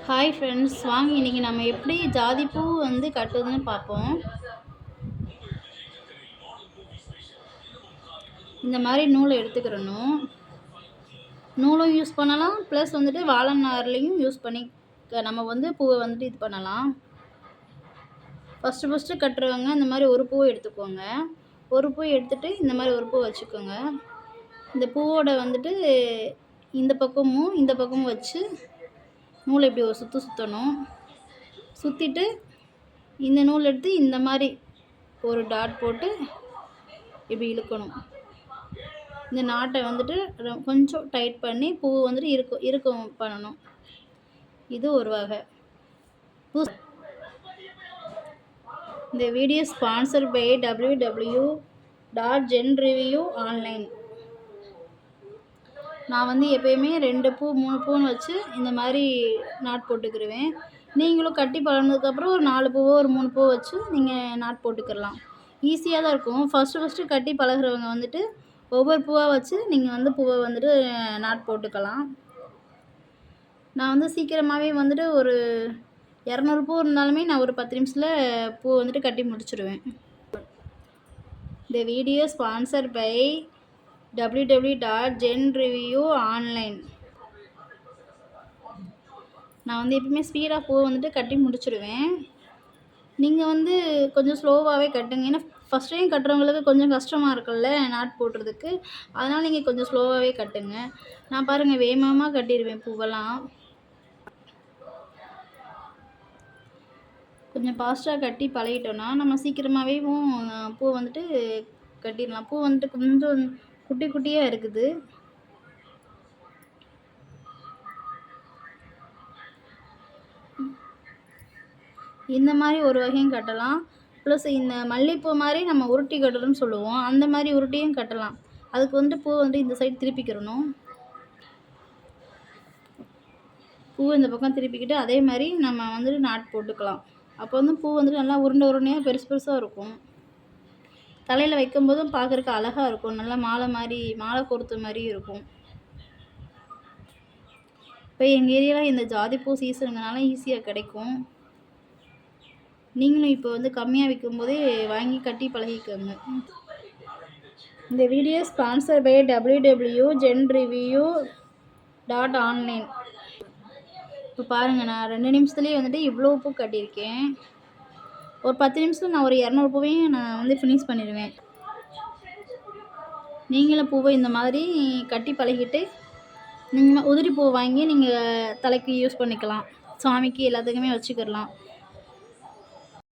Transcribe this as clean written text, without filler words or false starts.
Hi friends, வாங்க இன்றைக்கி நம்ம எப்படி ஜாதிப்பூ கட்டுறதுன்னு பார்ப்போம். இந்த மாதிரி நூலை எடுத்துக்கிறணும். நூலும் யூஸ் பண்ணலாம், ப்ளஸ் வாழை நார்லையும் யூஸ் பண்ணி நம்ம பூவை இது பண்ணலாம். ஃபஸ்ட்டு கட்டுறவங்க இந்த மாதிரி ஒரு பூவை எடுத்துக்கோங்க. ஒரு பூ எடுத்துகிட்டு இந்த மாதிரி ஒரு பூ வச்சுக்கோங்க. இந்த பூவோட இந்த பக்கமும் வச்சு நூலை இப்படி ஒரு சுற்றணும். சுற்றிட்டு இந்த நூல் எடுத்து இந்த மாதிரி ஒரு டாட் போட்டு இப்படி இழுக்கணும். இந்த நாட்டை கொஞ்சம் டைட் பண்ணி பூ இருக்கும் பண்ணணும். இது ஒரு வகை. இந்த வீடியோ ஸ்பான்சர் பை www.genreview.online. நான் எப்பயுமே 2 பூ 3 பூன்னு வச்சு இந்த மாதிரி நாட் போட்டுக்கிடுவேன். நீங்களும் கட்டி பழகினதுக்கப்புறம் ஒரு 4 பூவோ ஒரு 3 பூ வச்சு நீங்கள் நாட் போட்டுக்கிடலாம். ஈஸியாக தான் இருக்கும். ஃபஸ்ட்டு கட்டி பழகிறவங்க ஒவ்வொரு பூவாக வச்சு நீங்கள் பூவை நாட் போட்டுக்கலாம். நான் சீக்கிரமாகவே ஒரு 200 பூ இருந்தாலுமே நான் ஒரு 10 நிமிஷத்தில் பூ கட்டி முடிச்சிடுவேன். இந்த வீடியோ ஸ்பான்சர் பை www.genreview.online. நான் எப்பவுமே ஸ்பீடாக பூ கட்டி முடிச்சிடுவேன். நீங்கள் கொஞ்சம் ஸ்லோவாகவே கட்டுங்க. ஏன்னா ஃபஸ்ட் டைம் கட்டுறவங்களுக்கு கொஞ்சம் கஷ்டமாக இருக்குல்ல நாட் போடுறதுக்கு. அதனால் நீங்கள் கொஞ்சம் ஸ்லோவாகவே கட்டுங்க. நான் பாருங்கள் வேகமாக கட்டிடுவேன் பூவெல்லாம். கொஞ்சம் ஃபாஸ்ட்டாக கட்டி பழகிட்டோன்னா நம்ம சீக்கிரமாகவே பூ கட்டிடலாம். பூ கொஞ்சம் குட்டி குட்டியாக இருக்குது. இந்த மாதிரி ஒரு வகையும் கட்டலாம். ப்ளஸ் இந்த மல்லிகைப்பூ மாதிரி நம்ம உருட்டி கட்டணும்னு சொல்லுவோம். அந்த மாதிரி உருட்டியும் கட்டலாம். அதுக்கு பூ இந்த சைடு திருப்பிக்கிறணும். பூ இந்த பக்கம் திருப்பிக்கிட்டு அதே மாதிரி நம்ம நாட் போட்டுக்கலாம். அப்போ பூ நல்லா உருண்டையாக பெருசாக இருக்கும். தலையில் வைக்கும்போதும் பார்க்குறக்கு அழகாக இருக்கும். நல்லா மாலை கோர்த்த மாதிரி இருக்கும். இப்போ எங்கள் ஏரியாவில் இந்த ஜாதிப்பூ சீசனுங்கனால ஈஸியாக கிடைக்கும். நீங்களும் இப்போ கம்மியாக விற்கும்போதே வாங்கி கட்டி பழகிக்கோங்க. இந்த வீடியோ ஸ்பான்சர் பை www.genreview.online. இப்போ பாருங்கள், நான் 2 நிமிஷத்துலேயே இவ்வளோ பூ கட்டியிருக்கேன். ஒரு 10 நிமிஷத்தில் நான் ஒரு 200 பூவையும் நான் ஃபினிஷ் பண்ணிடுவேன். நீங்களும் பூவை இந்த மாதிரி கட்டி பழகிட்டு நீங்கள் உதிரி பூ வாங்கி நீங்கள் தலைக்கு யூஸ் பண்ணிக்கலாம். சாமிக்கு எல்லாத்துக்குமே வச்சுக்கிடலாம்.